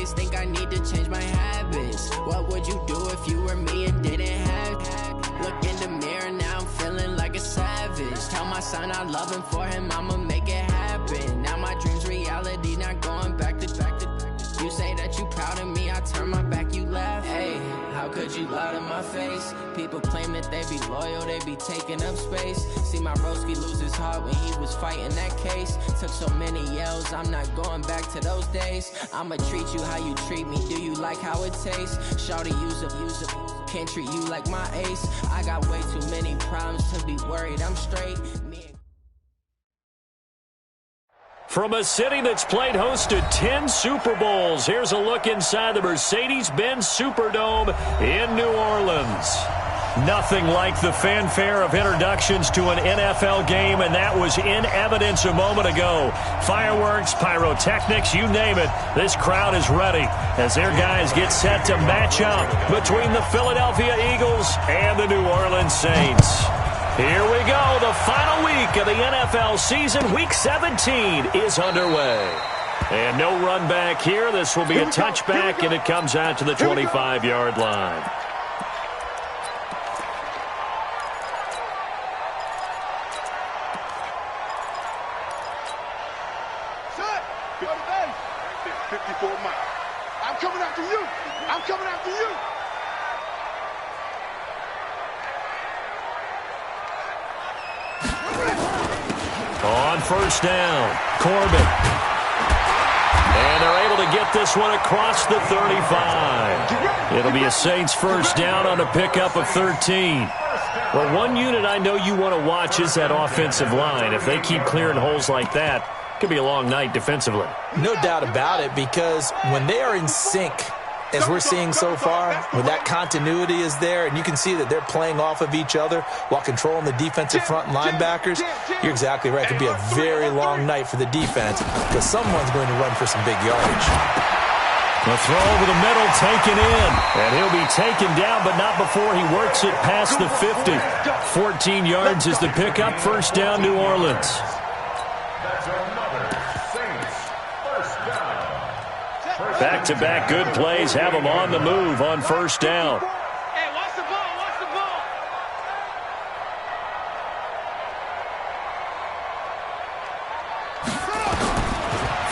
days, think I need to change my habits. What would you do if you were me and didn't have? Look in the mirror, now I'm feeling like a savage. Tell my son I love him, for him I'ma make it happen. Now my dream's reality, not going back to. You say that you proud of me, I turn my back, you laugh. Hey, how could you lie to my face? People claim that they be loyal, they be taking up space. See my broski lose his heart when he was fighting that case. Took so many yells, I'm not going back to those days. I'ma treat you how you treat me, do you like how it tastes? Shawty, use up, can't treat you like my ace. I got way too many problems to be worried, I'm straight. From a city that's played host to 10 Super Bowls, here's a look inside the Mercedes-Benz Superdome in New Orleans. Nothing like the fanfare of introductions to an NFL game, and that was in evidence a moment ago. Fireworks, pyrotechnics, you name it. This crowd is ready as their guys get set to match up between the Philadelphia Eagles and the New Orleans Saints. Here we go. The final week of the NFL season. Week 17 is underway. And no run back here. This will be a touchback, and it comes out to the 25-yard line. Set. Go to base. 54 miles. I'm coming after you. I'm coming after you. On first down, Corbin. And they're able to get this one across the 35. It'll be a Saints first down on a pickup of 13. Well, one unit I know you want to watch is that offensive line. If they keep clearing holes like that, it could be a long night defensively. No doubt about it, because when they are in sync, as we're seeing so far, when that continuity is there, and you can see that they're playing off of each other while controlling the defensive front linebackers, you're exactly right. It could be a very long night for the defense because someone's going to run for some big yardage. The throw over the middle taken in, and he'll be taken down, but not before he works it past the 50. 14 yards is the pickup. First down, New Orleans. Back-to-back good plays have them on the move on first down. Hey, watch the ball, watch the ball.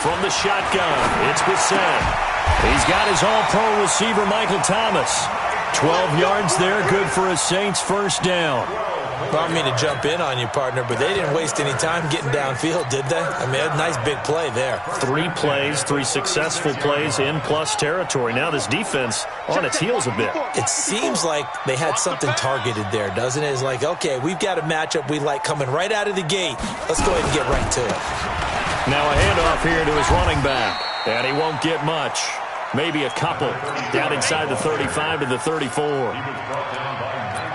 From the shotgun, it's Bissett. He's got his all-pro receiver, Michael Thomas. 12 yards there, good for a Saints first down. Well, I don't mean to jump in on you, partner, but they didn't waste any time getting downfield, did they? I mean, a nice big play there. 3 plays, 3 successful plays in plus territory. Now this defense on its heels a bit. It seems like they had something targeted there, doesn't it? It's like, okay, we've got a matchup we like coming right out of the gate. Let's go ahead and get right to it. Now a handoff here to his running back, and he won't get much. Maybe a couple. Down inside the 35 to the 34.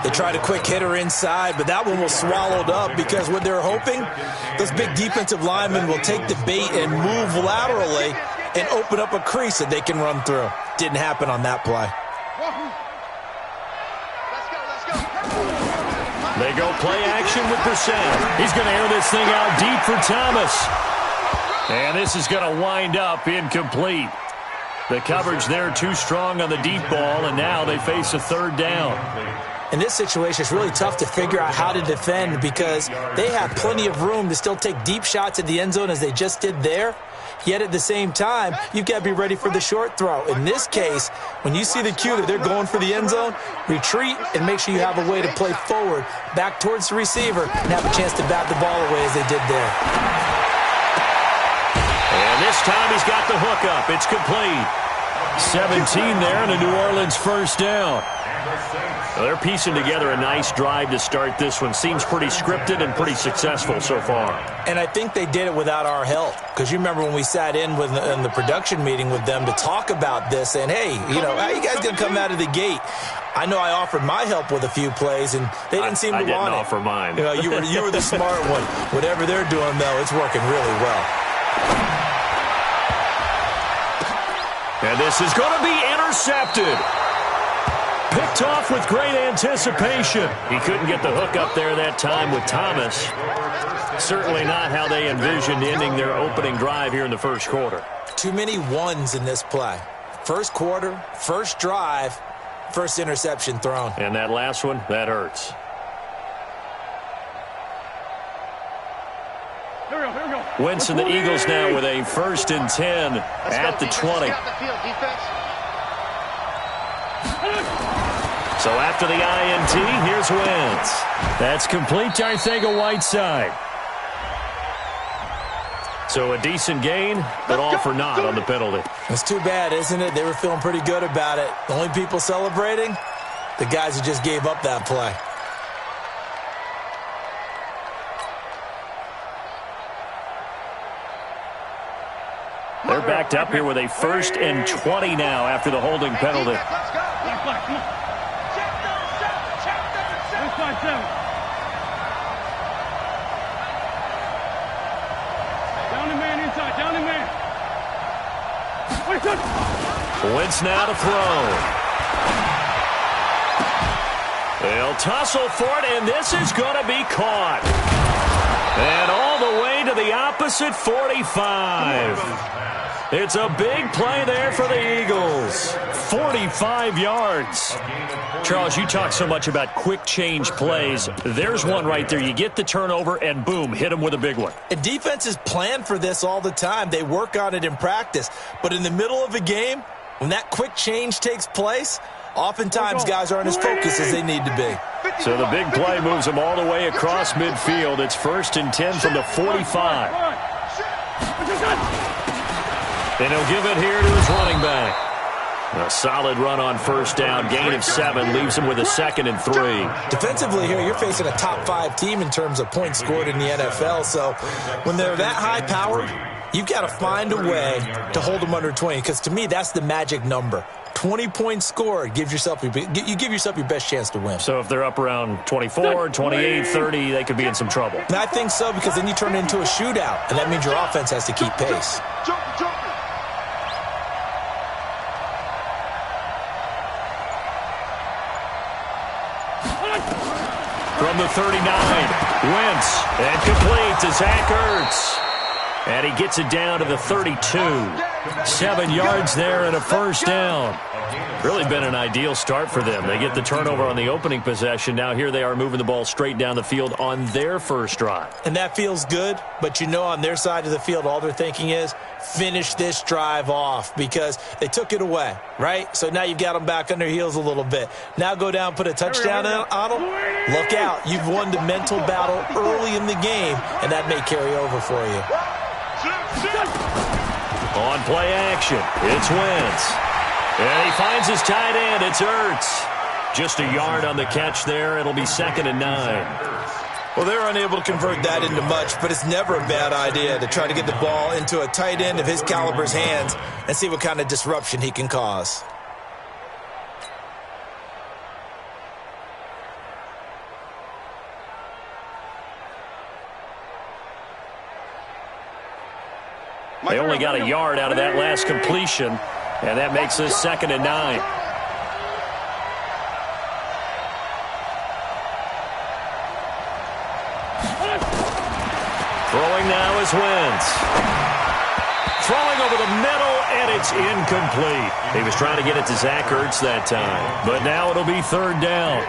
They tried a quick hitter inside, but that one was swallowed up because what they're hoping, those big defensive linemen will take the bait and move laterally and open up a crease that they can run through. Didn't happen on that play. They go play action with Brissett. He's going to air this thing out deep for Thomas. And this is going to wind up incomplete. The coverage there too strong on the deep ball, and now they face a third down. In this situation, it's really tough to figure out how to defend because they have plenty of room to still take deep shots at the end zone as they just did there. Yet at the same time, you've got to be ready for the short throw. In this case, when you see the cue that they're going for the end zone, retreat and make sure you have a way to play forward, back towards the receiver, and have a chance to bat the ball away as they did there. And this time he's got the hook up. It's complete. 17 there and a New Orleans first down. Well, they're piecing together a nice drive to start this one. Seems pretty scripted and pretty successful so far. And I think they did it without our help. Because you remember when we sat in the production meeting with them to talk about this, and hey, you know, how you guys going to come out of the gate? I know I offered my help with a few plays, and they didn't seem to want it. I didn't offer mine. You know, you were the smart one. Whatever they're doing, though, it's working really well. And this is going to be intercepted. Picked off with great anticipation. He couldn't get the hook up there that time with Thomas. Certainly not how they envisioned ending their opening drive here in the first quarter. Too many ones in this play. First quarter, first drive, first interception thrown. And that last one, that hurts. Wentz and the Eagles now with a 1st and 10 at the 20. So after the INT, here's Wentz. That's complete to Arcega-Whiteside. So a decent gain, but all for naught on the penalty. It's too bad, isn't it? They were feeling pretty good about it. The only people celebrating, the guys who just gave up that play. They're backed up here with a 1st and 20 now after the holding penalty. Wentz now to throw. They'll tussle for it, and this is going to be caught. And all the way to the opposite 45. It's a big play there for the Eagles. 45 yards. Charles, you talk so much about quick change plays. There's one right there. You get the turnover, and boom, hit them with a big one. And defenses plan for this all the time. They work on it in practice. But in the middle of a game, when that quick change takes place, oftentimes guys aren't as focused as they need to be. So the big play moves them all the way across midfield. It's 1st and 10 from the 45. And he'll give it here to his running back. A solid run on 1st down. Gain of 7 leaves him with a 2nd and 3. Defensively here, you're facing a top 5 team in terms of points scored in the NFL. So when they're that high powered, you've got to find a way to hold them under 20. Because to me, that's the magic number. 20 points scored, you give yourself your best chance to win. So if they're up around 24, 28, 30, they could be in some trouble. And I think so, because then you turn it into a shootout, and that means your offense has to keep pace. From the 39, Wentz, and complete to Zach Ertz. And he gets it down to the 32. 7 yards there and a 1st down. Really been an ideal start for them. They get the turnover on the opening possession. Now here they are moving the ball straight down the field on their first drive. And that feels good, but you know on their side of the field, all they're thinking is finish this drive off because they took it away, right? So now you've got them back on their heels a little bit. Now go down, put a touchdown on them. Look out. You've won the mental battle early in the game, and that may carry over for you. On play action, it's Wentz. And he finds his tight end. It's Ertz. Just a yard on the catch there. It'll be 2nd and 9. Well, they're unable to convert that into much, but it's never a bad idea to try to get the ball into a tight end of his caliber's hands and see what kind of disruption he can cause. They only got a yard out of that last completion, and that makes this 2nd and 9. Throwing now is Wentz. Throwing over the middle, and it's incomplete. He was trying to get it to Zach Ertz that time, but now it'll be 3rd down.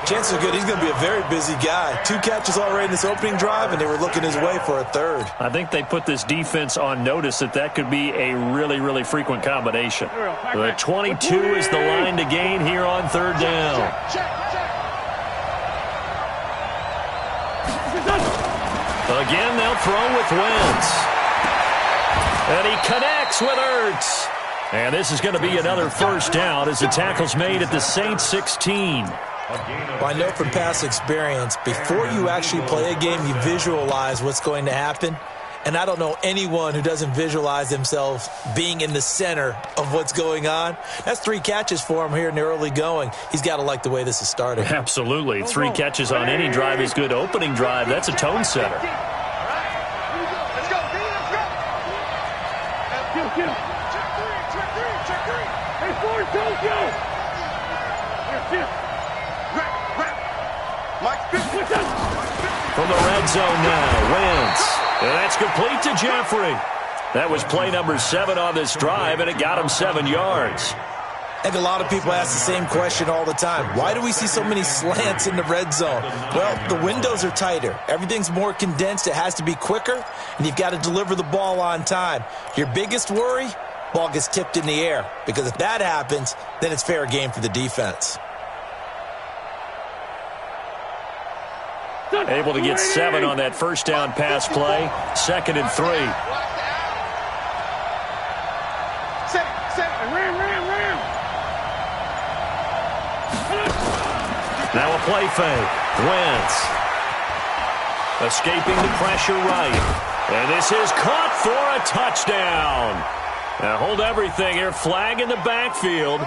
Chances are good he's going to be a very busy guy. 2 catches already in this opening drive, and they were looking his way for a 3rd. I think they put this defense on notice that could be a really, really frequent combination. The 22 is the line to gain here on 3rd down. Again, they'll throw with Wentz. And he connects with Ertz. And this is going to be another 1st down as the tackle's made at the Saints 16. Well, I know from past experience, before you actually play a game, you visualize what's going to happen. And I don't know anyone who doesn't visualize themselves being in the center of what's going on. That's 3 catches for him here in the early going. He's got to like the way this is starting. Absolutely. 3 catches on any drive is good. Opening drive, that's a tone setter. Let's go, D, let's go. Check three. Hey, 4, don't go. From the red zone now, Wentz. And that's complete to Jeffrey. That was play number 7 on this drive, and it got him 7 yards. I think a lot of people ask the same question all the time. Why do we see so many slants in the red zone? Well, the windows are tighter. Everything's more condensed. It has to be quicker, and you've got to deliver the ball on time. Your biggest worry? Ball gets tipped in the air, because if that happens, then it's fair game for the defense. Able to get 7 on that first down pass play. 2nd and 3. Now a play fake. Wentz. Escaping the pressure right. And this is caught for a touchdown. Now hold everything here. Flag in the backfield.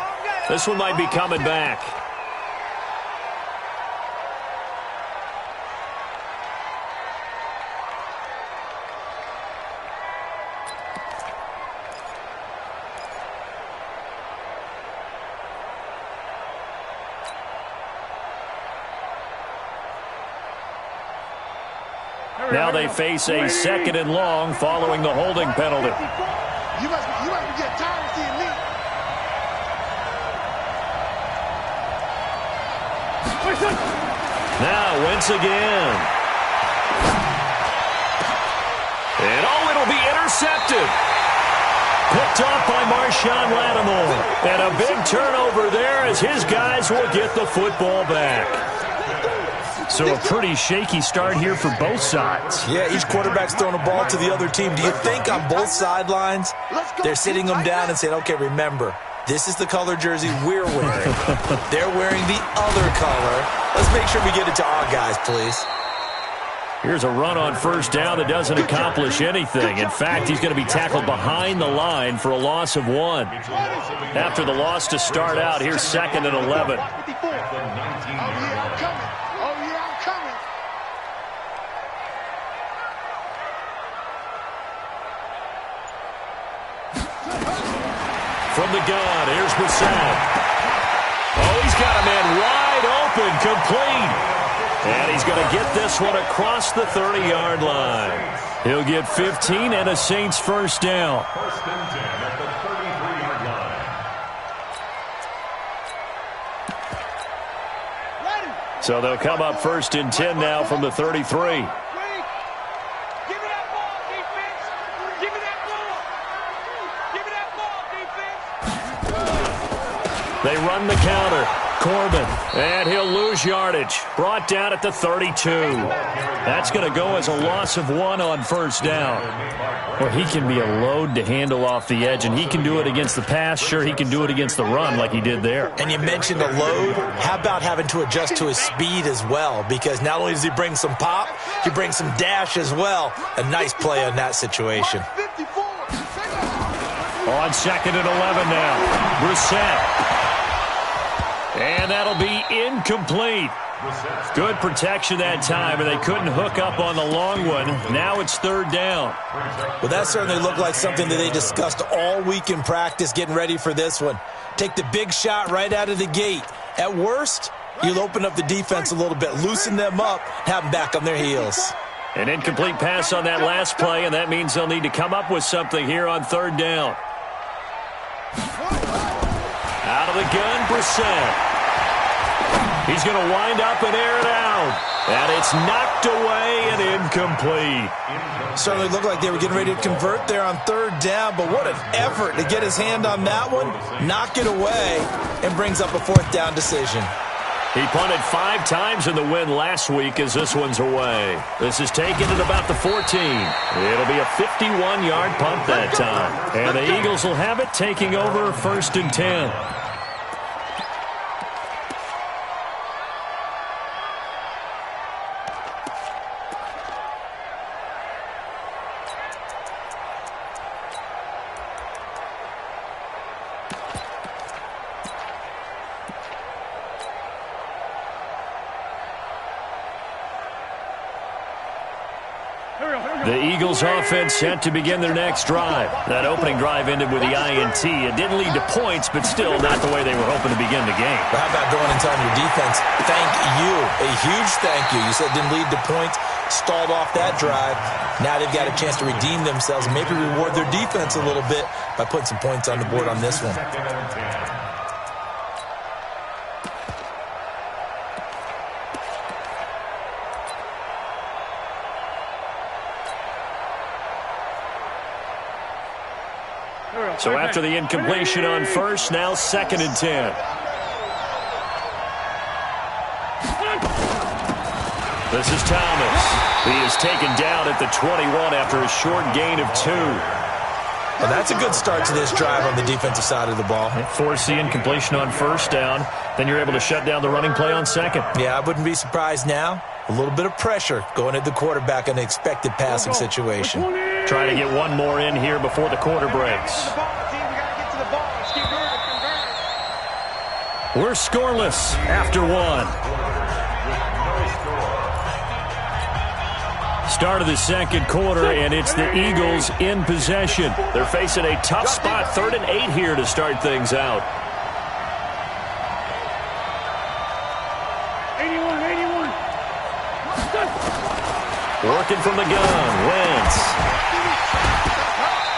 This one might be coming back. Now they face a 2nd and long following the holding penalty. You must be getting tired of seeing me. Now Wentz again. And it'll be intercepted. Picked off by Marshawn Lattimore. And a big turnover there as his guys will get the football back. So a pretty shaky start here for both sides. Yeah, each quarterback's throwing a ball to the other team. Do you think on both sidelines they're sitting them down and saying, okay, remember, this is the color jersey we're wearing. They're wearing the other color. Let's make sure we get it to our guys, please. Here's a run on first down that doesn't accomplish anything. In fact, he's going to be tackled behind the line for a loss of 1. After the loss to start out, here's 2nd and 11. From the gun, here's Brissett. Oh, he's got a man wide open, complete. And he's going to get this one across the 30-yard line. He'll get 15 and a Saints first down. First and 10 at the 33-yard line. So they'll come up 1st and 10 now from the 33. They run the counter. Corbin, and he'll lose yardage. Brought down at the 32. That's going to go as a loss of 1 on first down. Well, he can be a load to handle off the edge, and he can do it against the pass. Sure, he can do it against the run like he did there. And you mentioned a load. How about having to adjust to his speed as well? Because not only does he bring some pop, he brings some dash as well. A nice play on that situation. On 2nd and 11 now. Brissett. And that'll be incomplete. Good protection that time, and they couldn't hook up on the long one. Now it's 3rd down. Well, that certainly looked like something that they discussed all week in practice, getting ready for this one. Take the big shot right out of the gate. At worst, you'll open up the defense a little bit, loosen them up, have them back on their heels. An incomplete pass on that last play, and that means they'll need to come up with something here on 3rd down. Out of the gun, Brissett. He's going to wind up and air it out. And it's knocked away and incomplete. Certainly looked like they were getting ready to convert there on 3rd down, but what an effort to get his hand on that one, knock it away, and brings up a 4th down decision. He punted 5 times in the win last week as this one's away. This is taken at about the 14. It'll be a 51-yard punt that time. And the Eagles will have it, taking over 1st and 10. The Eagles offense set to begin their next drive. That opening drive ended with the INT. It didn't lead to points, but still not the way they were hoping to begin the game. Well, how about going and telling your defense, thank you, a huge thank you. You said it didn't lead to points. stalled off that drive. Now they've got a chance to redeem themselves and maybe reward their defense a little bit by putting some points on the board on this one. So after the incompletion on first, now 2nd and 10. This is Thomas. He is taken down at the 21 after a short gain of 2. Well, that's a good start to this drive on the defensive side of the ball. Force the incompletion on first down. Then you're able to shut down the running play on second. Yeah, I wouldn't be surprised now. A little bit of pressure going at the quarterback in an expected passing situation. Trying to get one more in here before the quarter breaks. We're scoreless after 1. Start of the second quarter, and it's the Eagles in possession. They're facing a tough spot, 3rd and 8 here to start things out. 81. Working from the gun, Wentz.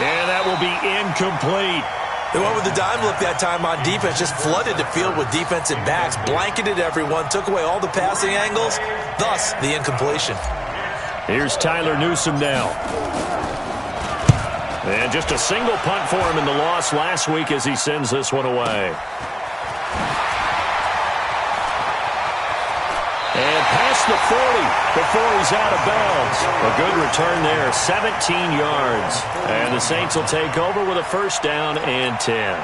And that will be incomplete. They went with the dime look that time on defense, just flooded the field with defensive backs, blanketed everyone, took away all the passing angles, thus the incompletion. Here's Tyler Newsome now. And just a single punt for him in the loss last week as he sends this one away. And past the 40 before he's out of bounds. A good return there, 17 yards. And the Saints will take over with a 1st down and 10.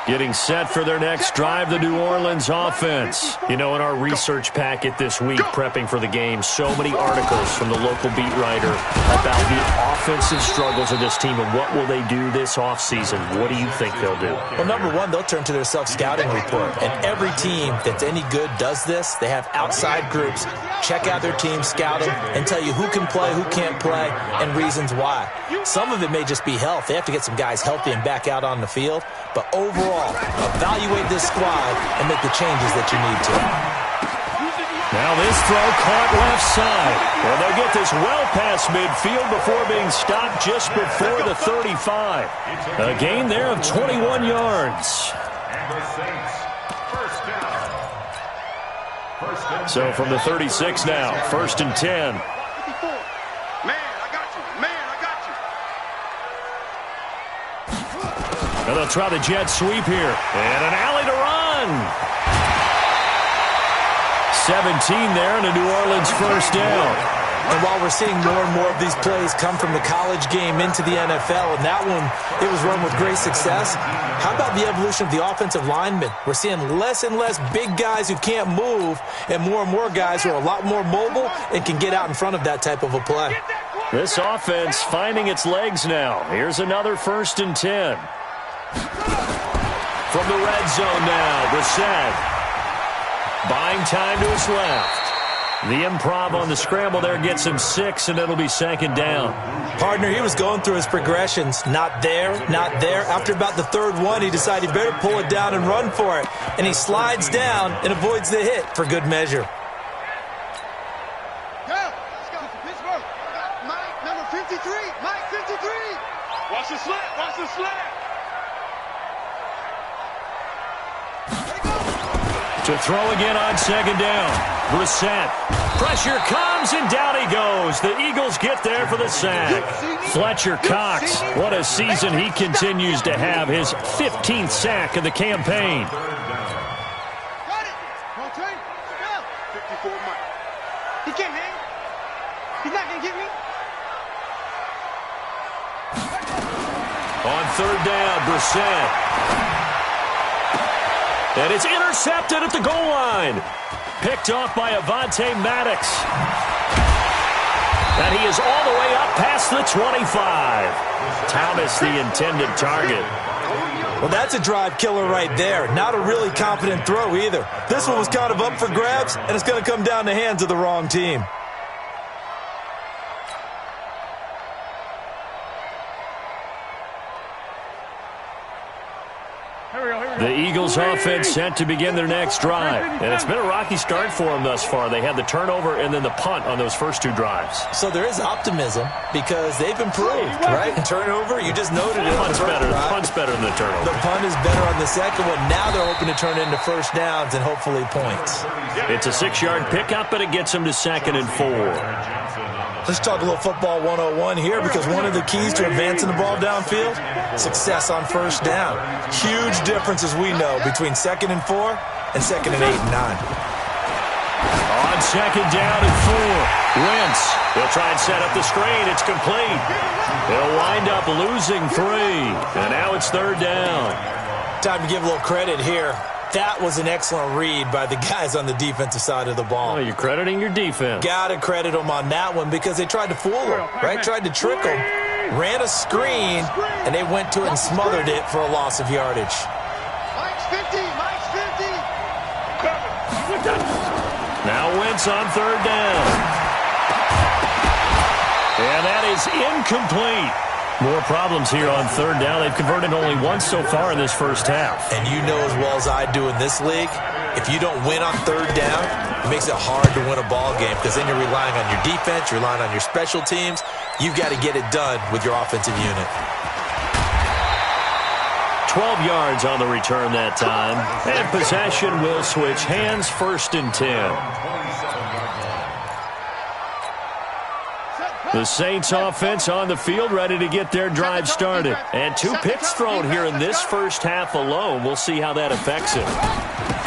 Getting set for their next drive, the New Orleans offense. You know, in our research packet this week, prepping for the game, so many articles from the local beat writer about the offensive struggles of this team and what will they do this offseason. What do you think they'll do? Well, number one, they'll turn to their self-scouting report. And every team that's any good does this. They have outside groups, check out their team, scout them, and tell you who can play, who can't play, and reasons why. Some of it may just be health. They have to get some guys healthy and back out on the field. But overall, evaluate this squad and make the changes that you need to. Now this throw caught left side. Well, they'll get this well past midfield before being stopped just before the 35. A gain there of 21 yards. So from the 36 now, 1st and 10. And they'll try the jet sweep here. And an alley to run. 17 there and a New Orleans 1st down. And while we're seeing more and more of these plays come from the college game into the NFL, and that one, it was run with great success, how about the evolution of the offensive linemen? We're seeing less and less big guys who can't move and more guys who are a lot more mobile and can get out in front of that type of a play. This offense finding its legs now. Here's another 1st and 10. From the red zone now, Brissett. Buying time to his left. The improv on the scramble there gets him 6, and it'll be 2nd down. Partner, he was going through his progressions. Not there, not there. After about the 3rd one, he decided he better pull it down and run for it. And he slides down and avoids the hit for good measure. Mike, number 53. Mike, 53. Watch the slant. Watch the slant. To throw again on 2nd down. Brissett. Pressure comes, and down he goes. The Eagles get there for the sack. Fletcher Cox, what a season he continues to have. His 15th sack of the campaign. Got it. 54 Mike. He can't hang. He's not going to get me. On 3rd down, Brissett. And it's intercepted at the goal line. Picked off by Avonte Maddox. And he is all the way up past the 25. Thomas, the intended target. Well, that's a drive killer right there. Not a really confident throw either. This one was kind of up for grabs, and it's going to come down the hands of the wrong team. The Eagles offense set to begin their next drive. And it's been a rocky start for them thus far. They had the turnover and then the punt on those first two drives. So there is optimism because they've improved, right? Turnover, you just noted it. Punt's better than the turnover. The punt is better on the second one. Now they're hoping to turn it into first downs and hopefully points. It's a 6-yard pickup, and it gets them to 2nd and 4. Let's talk a little football 101 here because one of the keys to advancing the ball downfield, success on first down. Huge difference, as we know, between 2nd and 4 and 2nd and 8 and 9. On 2nd down and 4, Wentz. He'll try and set up the screen. It's complete. He'll wind up losing 3, and now it's 3rd down. Time to give a little credit here. That was an excellent read by the guys on the defensive side of the ball. Oh, you're crediting your defense. Got to credit them on that one because they tried to fool them, right? Tried to trick them, ran a screen, and they went to it and smothered it for a loss of yardage. Mike's 50, Mike's 50. Now Wentz on 3rd down. And that is incomplete. More problems here on 3rd down. They've converted only once so far in this first half. And you know as well as I do in this league, if you don't win on 3rd down, it makes it hard to win a ball game because then you're relying on your defense, you're relying on your special teams. You've got to get it done with your offensive unit. 12 yards on the return that time. And possession will switch hands, 1st and 10. The Saints offense on the field ready to get their drive started. And 2 picks thrown here in this first half alone. We'll see how that affects him.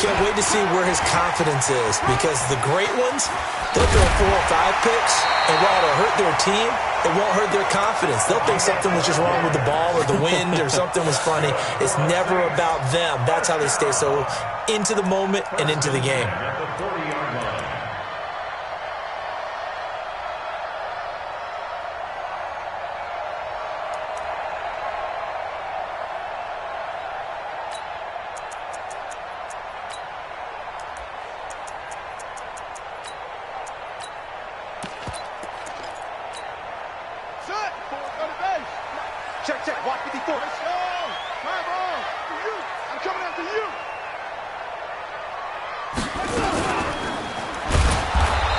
Can't wait to see where his confidence is because the great ones, they'll throw 4 or 5 picks, and while it'll hurt their team, it won't hurt their confidence. They'll think something was just wrong with the ball or the wind or something was funny. It's never about them. That's how they stay so into the moment and into the game. Check, walk 54. Let's go. Come on. For you. I'm coming after you.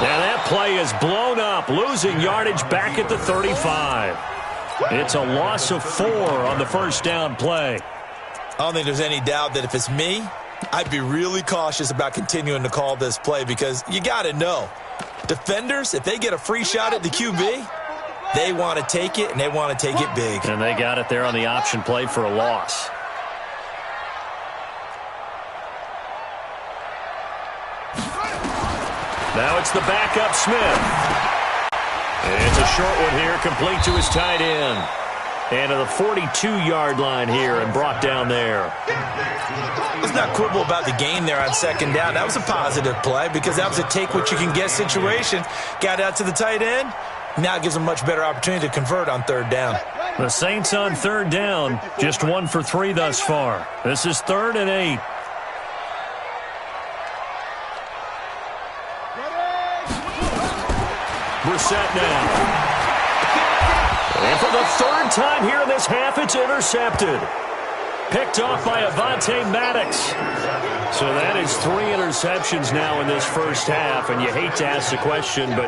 And that play is blown up, losing yardage back at the 35. It's a loss of 4 on the first down play. I don't think there's any doubt that if it's me, I'd be really cautious about continuing to call this play because you got to know, defenders, if they get a free shot at the QB, they want to take it, and they want to take it big. And they got it there on the option play for a loss. Now it's the backup Smith. And it's a short one here, complete to his tight end. And to the 42-yard line here and brought down there. Let's not quibble about the gain there on 2nd down. That was a positive play because that was a take-what-you-can-get situation. Got out to the tight end. Now it gives them a much better opportunity to convert on 3rd down. The Saints on 3rd down, just 1 for 3 thus far. This is 3rd and 8. Brissett now. And for the 3rd time here in this half, it's intercepted. Picked off by Avonte Maddox. So that is 3 interceptions now in this first half, and you hate to ask the question, but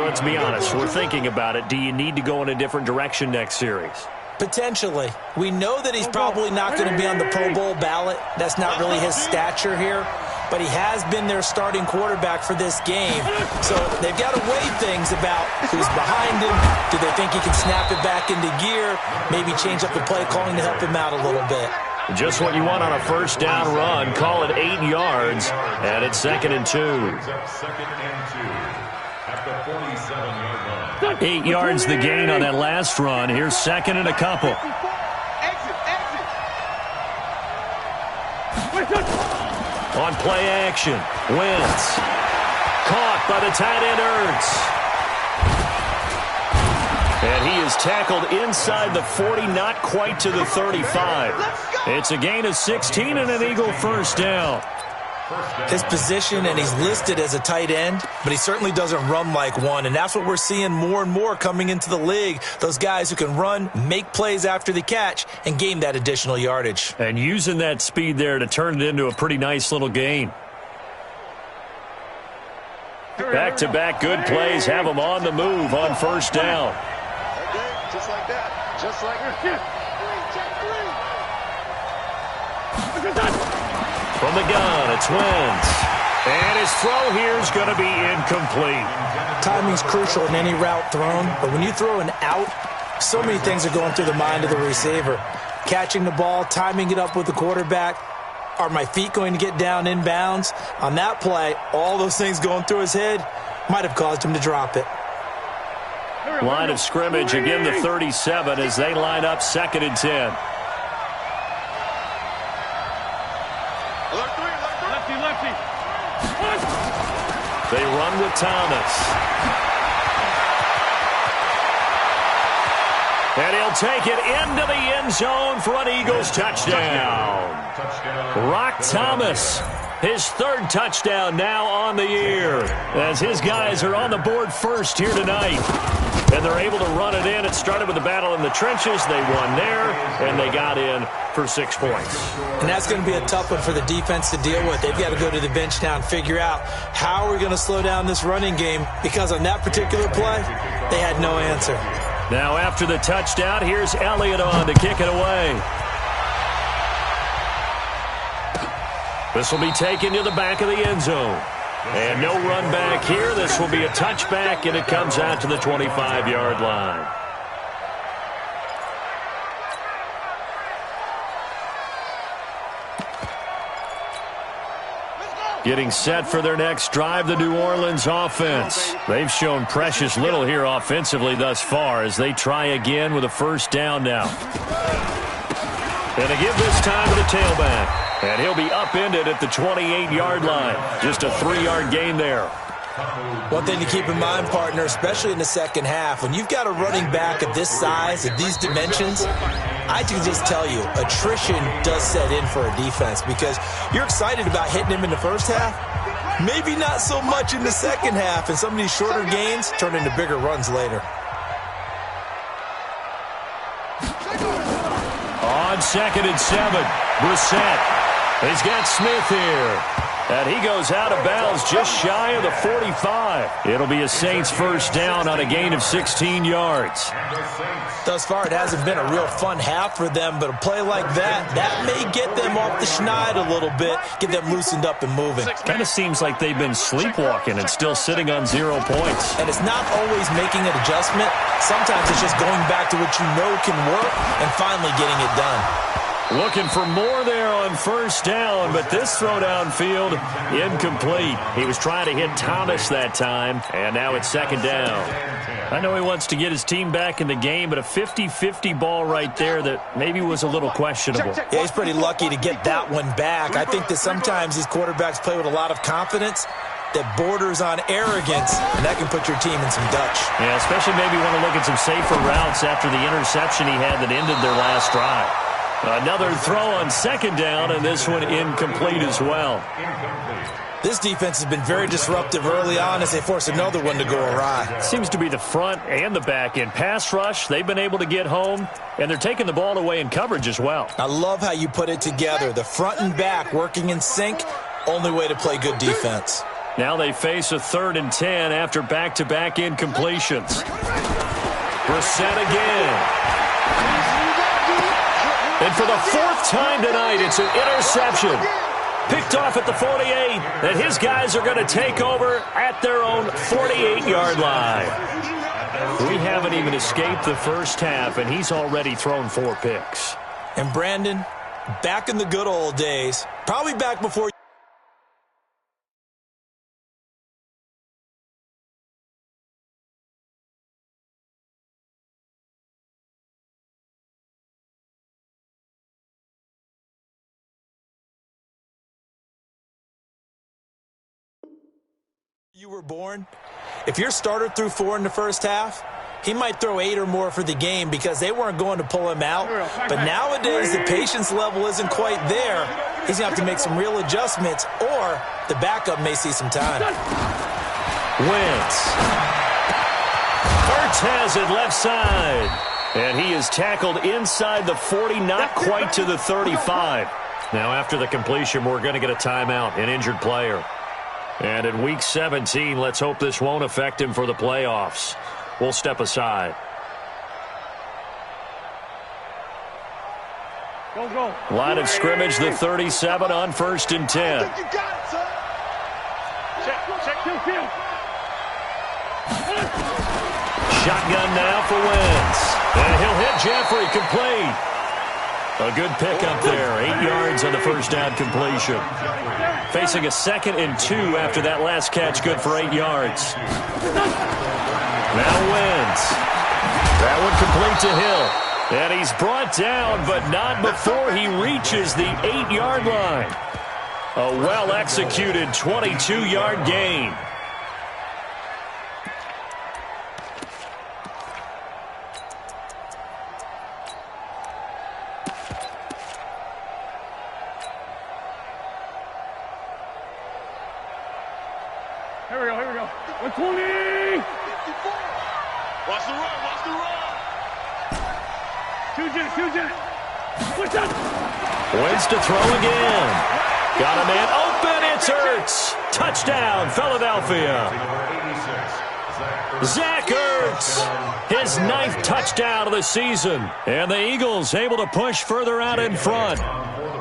let's be honest, we're thinking about it. Do you need to go in a different direction next series? Potentially. We know that he's probably not going to be on the Pro Bowl ballot. That's not really his stature here. But he has been their starting quarterback for this game. So they've got to weigh things about who's behind him. Do they think he can snap it back into gear? Maybe change up the play calling to help him out a little bit. Just what you want on a first down run. Call it 8 yards. And it's 2nd and 2. 8 yards the gain on that last run. Here's 2nd and a couple. On play action, Wentz. Caught by the tight end Ertz. And he is tackled inside the 40, not quite to the 35. It's a gain of 16 and an Eagle first down. His position, and he's listed as a tight end, but he certainly doesn't run like one, and that's what we're seeing more and more coming into the league. Those guys who can run, make plays after the catch, and gain that additional yardage. And using that speed there to turn it into a pretty nice little gain. Back-to-back good plays have them on the move on first down. Just like that. Just like that. From the gun, it's Wentz. And his throw here is going to be incomplete. Timing's crucial in any route thrown, but when you throw an out, so many things are going through the mind of the receiver. Catching the ball, timing it up with the quarterback. Are my feet going to get down inbounds? On that play, all those things going through his head might have caused him to drop it. Line of scrimmage, again the 37 as they line up 2nd and 10. They run with Thomas. And he'll take it into the end zone for an Eagles touchdown. Rock Thomas, his 3rd touchdown now on the year, as his guys are on the board first here tonight. And they're able to run it in. It started with the battle in the trenches. They won there, and they got in for 6 points. And that's going to be a tough one for the defense to deal with. They've got to go to the bench now and figure out how we're going to slow down this running game, because on that particular play, they had no answer. Now after the touchdown, here's Elliott on to kick it away. This will be taken to the back of the end zone. And no run back here. This will be a touchback, and it comes out to the 25-yard line. Getting set for their next drive, the New Orleans offense. They've shown precious little here offensively thus far as they try again with a first down now. And they give this time to the tailback. And he'll be upended at the 28-yard line. Just a 3-yard gain there. One thing to keep in mind, partner, especially in the second half, when you've got a running back of this size, of these dimensions, I can just tell you, attrition does set in for a defense, because you're excited about hitting him in the first half, maybe not so much in the second half, and some of these shorter gains turn into bigger runs later. On 2nd and 7, Brissett. He's got Smith here. And he goes out of bounds just shy of the 45. It'll be a Saints first down on a gain of 16 yards. Thus far, it hasn't been a real fun half for them, but a play like that may get them off the schneid a little bit, get them loosened up and moving. Kind of seems like they've been sleepwalking and still sitting on 0 points. And it's not always making an adjustment. Sometimes it's just going back to what you know can work and finally getting it done. Looking for more there on first down, but this throw downfield, incomplete. He was trying to hit Thomas that time, and now it's 2nd down. I know he wants to get his team back in the game, but a 50-50 ball right there that maybe was a little questionable. Yeah, he's pretty lucky to get that one back. I think that sometimes these quarterbacks play with a lot of confidence that borders on arrogance, and that can put your team in some Dutch. Yeah, especially maybe want to look at some safer routes after the interception he had that ended their last drive. Another throw on 2nd down, and this one incomplete as well. This defense has been very disruptive early on as they force another one to go awry. Seems to be the front and the back end. Pass rush, they've been able to get home, and they're taking the ball away in coverage as well. I love how you put it together. The front and back working in sync, only way to play good defense. Now they face a 3rd and 10 after back-to-back incompletions. Brissett again. And for the 4th time tonight, it's an interception. Picked off at the 48, and his guys are going to take over at their own 48-yard line. We haven't even escaped the first half, and he's already thrown 4 picks. And Brandon, back in the good old days, probably back before you were born, if your starter threw 4 in the first half, he might throw 8 or more for the game because they weren't going to pull him out. But nowadays, the patience level isn't quite there. He's going to have to make some real adjustments, or the backup may see some time. Wentz. Ertz has it left side. And he is tackled inside the 40, not quite to the 35. Now, after the completion, we're going to get a timeout, an injured player. And in Week 17, let's hope this won't affect him for the playoffs. We'll step aside. Go. Line of scrimmage, the 37 on 1st and 10. You got it, son. Check. Shotgun now for Wentz. And he'll hit Jeffrey, complete. A good pickup there, 8 yards on the first down completion. Facing a 2nd and 2 after that last catch, good for 8 yards. Now Wentz. That one complete to Hill. And he's brought down, but not before he reaches the 8-yard line. A well-executed 22-yard gain. Here we go. 120. Watch the run. Two jet. What's up? Wentz to throw again. Got a man open. It's Ertz. Touchdown, Philadelphia. Zach Ertz. His 9th touchdown of the season. And the Eagles able to push further out in front.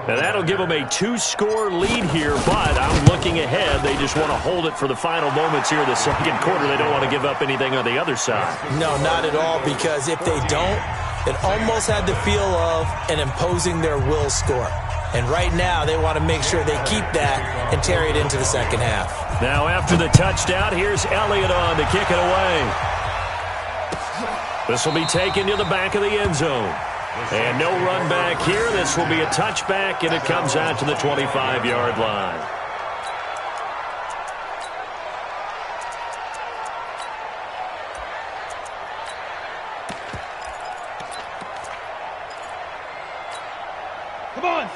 And that'll give them a 2-score lead here, but I'm looking ahead. They just want to hold it for the final moments here in the second quarter. They don't want to give up anything on the other side. No, not at all, because if they don't, it almost had the feel of an imposing their will score. And right now, they want to make sure they keep that and carry it into the second half. Now, after the touchdown, here's Elliott on to kick it away. This will be taken to the back of the end zone. And no run back here. This will be a touchback, and it comes out to the 25-yard line.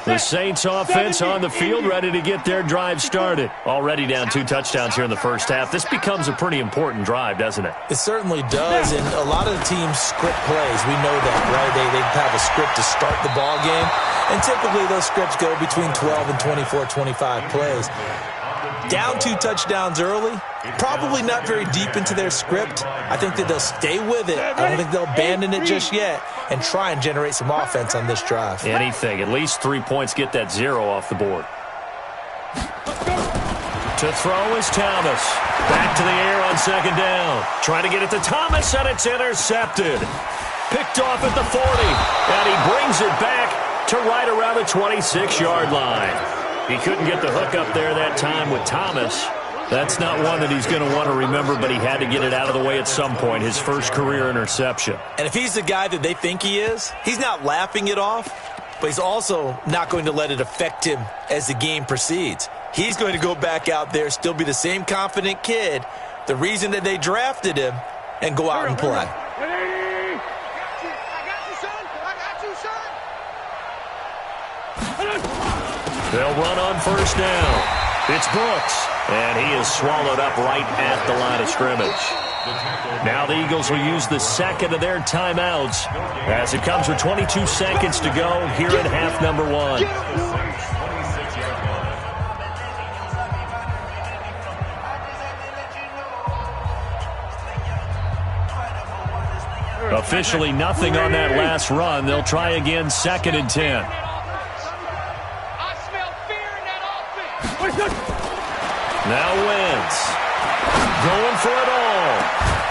The Saints offense on the field, ready to get their drive started. Already down 2 touchdowns here in the first half. This becomes a pretty important drive, doesn't it? It certainly does, and a lot of the teams script plays. We know that, right? They have a script to start the ball game, and typically those scripts go between 12 and 24, 25 plays. Down 2 touchdowns early, probably not very deep into their script. I think that they'll stay with it. I don't think they'll abandon it just yet and try and generate some offense on this drive. Anything. At least 3 points, get that 0 off the board. To throw is Thomas. Back to the air on 2nd down. Trying to get it to Thomas, and it's intercepted. Picked off at the 40, and he brings it back to right around the 26-yard line. He couldn't get the hook up there that time with Thomas. That's not one that he's going to want to remember, but he had to get it out of the way at some point, his first career interception. And if he's the guy that they think he is, he's not laughing it off, but he's also not going to let it affect him as the game proceeds. He's going to go back out there, still be the same confident kid, the reason that they drafted him, and go out and play. They'll run on 1st down. It's Brooks, and he is swallowed up right at the line of scrimmage. Now the Eagles will use the 2nd of their timeouts as it comes with 22 seconds to go here in half number 1. Officially nothing on that last run. They'll try again, 2nd and 10. Now Wentz going for it all.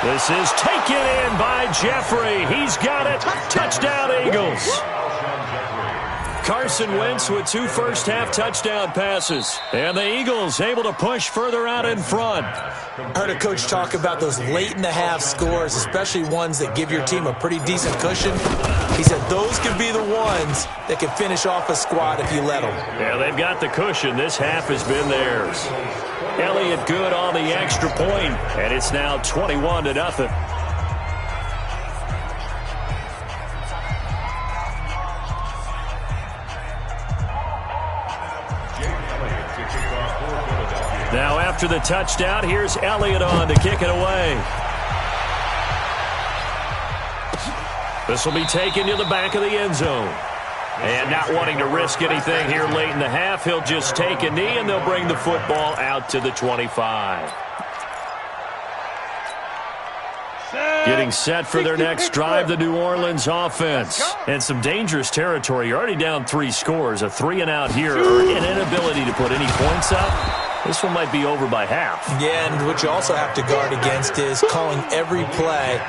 This is taken in by Jeffrey. He's got it. Touchdown, Eagles. Carson Wentz with 2 first-half touchdown passes. And the Eagles able to push further out in front. I heard a coach talk about those late-in-the-half scores, especially ones that give your team a pretty decent cushion. He said those could be the ones that can finish off a squad if you let them. Yeah, they've got the cushion. This half has been theirs. Elliott good on the extra point, and it's now 21-0. Now after the touchdown, here's Elliott on to kick it away. This will be taken to the back of the end zone. And not wanting to risk anything here late in the half, he'll just take a knee, and they'll bring the football out to the 25. Getting set for their next drive, the New Orleans offense. And some dangerous territory. You're already down 3 scores. A 3-and-out here, or an inability to put any points up. This one might be over by half. Yeah, and what you also have to guard against is calling every play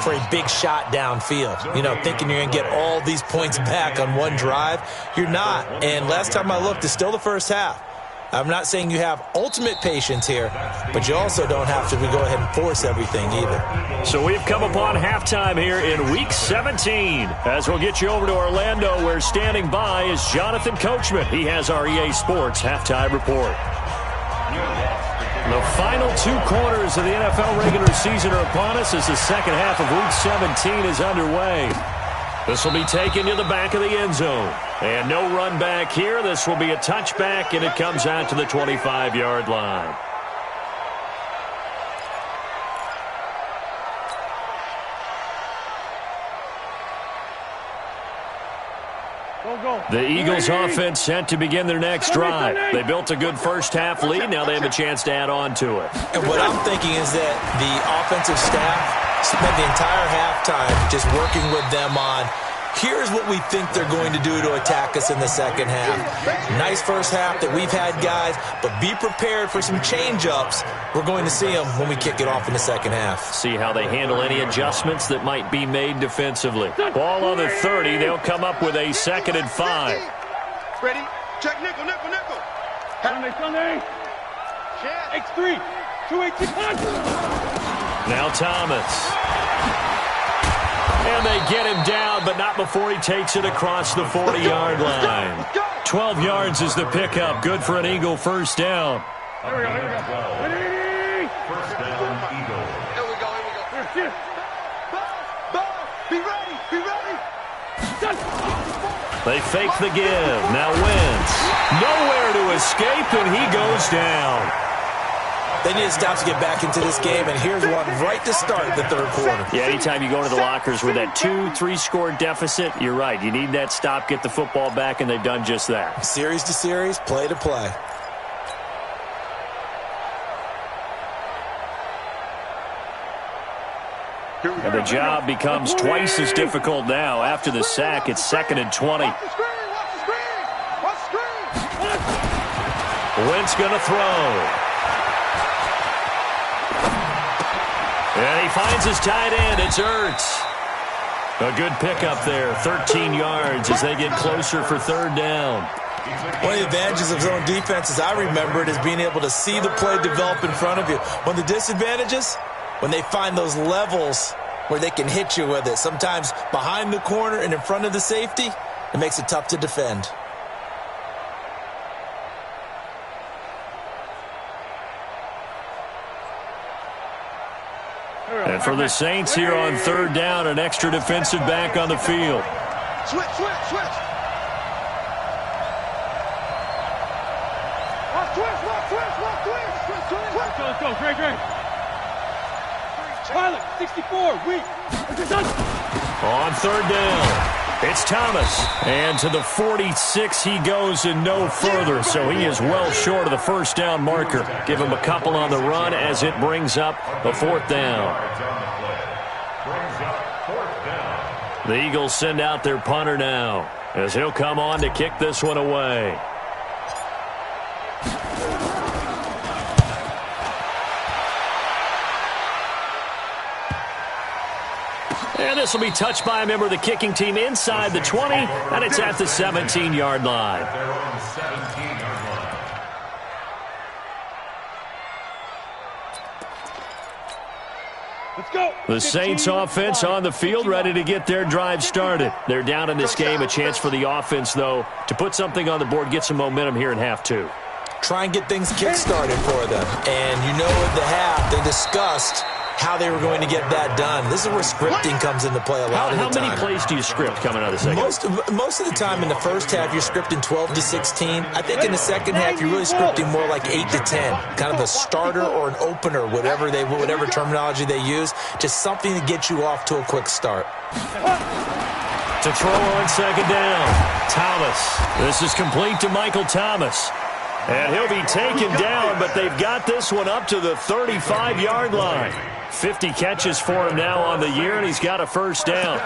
for a big shot downfield. You know, thinking you're going to get all these points back on one drive. You're not. And last time I looked, it's still the first half. I'm not saying you have ultimate patience here, but you also don't have to go ahead and force everything either. So we've come upon halftime here in Week 17. As we'll get you over to Orlando, where standing by is Jonathan Coachman. He has our EA Sports Halftime Report. The final 2 quarters of the NFL regular season are upon us as the second half of Week 17 is underway. This will be taken to the back of the end zone. And no run back here. This will be a touchback, and it comes out to the 25-yard line. The Eagles offense set to begin their next drive. They built a good first-half lead. Now they have a chance to add on to it. And what I'm thinking is that the offensive staff spent the entire halftime just working with them on, here's what we think they're going to do to attack us in the second half. Nice first half that we've had, guys, but be prepared for some change-ups. We're going to see them when we kick it off in the second half. See how they handle any adjustments that might be made defensively. Ball on the 30. They'll come up with a 2nd and 5. Ready? Check nickel, nickel, nickel. Sunday. X3. 286. Now Thomas. And they get him down, but not before he takes it across the 40-yard line. 12 yards is the pickup. Good for an Eagle first down. Here we go. Ready? First down, Eagle. Here we go. Be ready. They fake the give. Now Wentz. Nowhere to escape, and he goes down. They need to stop to get back into this game, and here's one right to start the third quarter. Yeah, anytime you go into the lockers with that 2-3 score deficit, you're right. You need that stop, get the football back, and they've done just that. Series to series, play to play. And the job becomes twice as difficult now. After the sack, it's 2nd and 20. Watch the screen. Wentz going to throw. And he finds his tight end. It's Ertz. A good pickup there. 13 yards as they get closer for 3rd down. One of the advantages of zone defense, as I remember it, is being able to see the play develop in front of you. One of the disadvantages, when they find those levels where they can hit you with it, sometimes behind the corner and in front of the safety, it makes it tough to defend. And for the Saints here on 3rd down, an extra defensive back on the field. Switch. Let's go. Great. Pilot, 64, weak. On 3rd down, it's Thomas. And to the 46 he goes and no further. So he is well short of the first down marker. Give him a couple on the run as it brings up a 4th down. The Eagles send out their punter now as he'll come on to kick this one away. And this will be touched by a member of the kicking team inside the 20, and it's at the 17-yard line. Let's go. The Saints offense on the field, ready to get their drive started. They're down in this game. A chance for the offense, though, to put something on the board, get some momentum here in half 2. Try and get things kick-started for them. And you know at the half, they discussed how they were going to get that done. This is where scripting comes into play a lot of the time. How many plays do you script coming out of the second? Most of the time in the first half, you're scripting 12 to 16. I think in the second half, you're really scripting more like 8 to 10. Kind of a starter or an opener, whatever terminology they use. Just something to get you off to a quick start. To throw on second down, Thomas. This is complete to Michael Thomas. And he'll be taken down, but they've got this one up to the 35-yard line. 50 catches for him now on the year, and he's got a first down.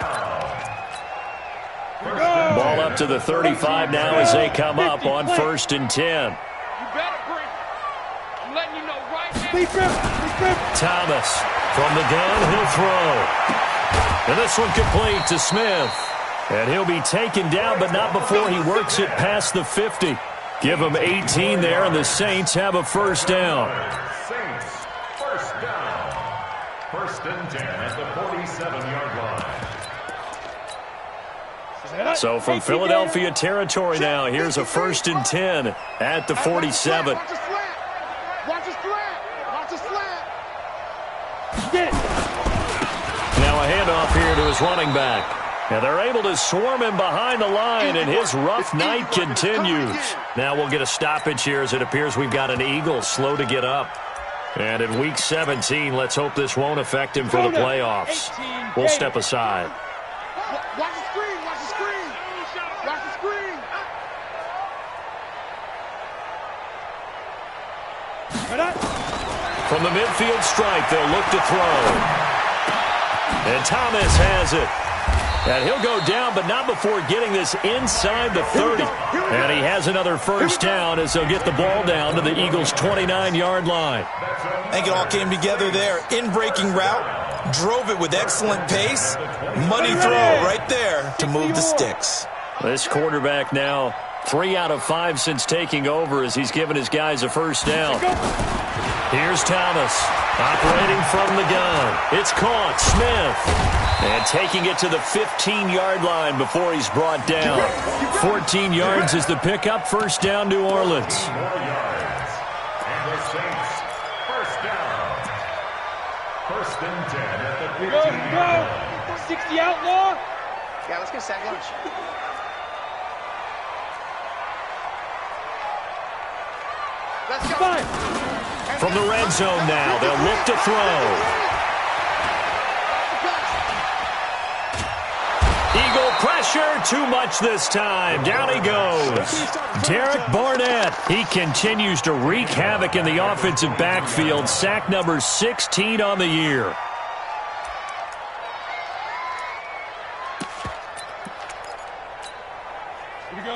Ball up to the 35 now as they come up on 1st and 10. You better bring it. I'm letting you know right now. Thomas from the gun, he'll throw. And this one complete to Smith. And he'll be taken down, but not before he works it past the 50. Give him 18 there, and the Saints have a first down. Saints, first down. 1st and 10 at the 47-yard line. So from Philadelphia territory now, here's a 1st and 10 at the 47. Watch the slant. Watch the slant. Watch the slant. Now a handoff here to his running back. And they're able to swarm him behind the line, and his rough night continues. Now we'll get a stoppage here as it appears we've got an Eagle slow to get up. And in Week 17, let's hope this won't affect him for the playoffs. We'll step aside. Watch the screen. Watch the screen. Watch the screen. From the midfield stripe, they'll look to throw. And Thomas has it. And he'll go down, but not before getting this inside the 30. And he has another first down as they'll get the ball down to the Eagles' 29-yard line. I think it all came together there. In-breaking route, drove it with excellent pace. Money throw right there to move the sticks. This quarterback now 3 out of 5 since taking over as he's given his guys a first down. Here's Thomas operating from the gun. It's caught. Smith. And taking it to the 15-yard line before he's brought down. 14 yards is the pickup. First down, New Orleans. And the Saints, first down. 1st and 10 at the 15-yard line. 60 outlaw. Yeah, let's get sack lunch. Let's go. From the red zone now, they'll look to throw. Eagle pressure, too much this time. Down he goes. Derek Barnett, he continues to wreak havoc in the offensive backfield. Sack number 16 on the year.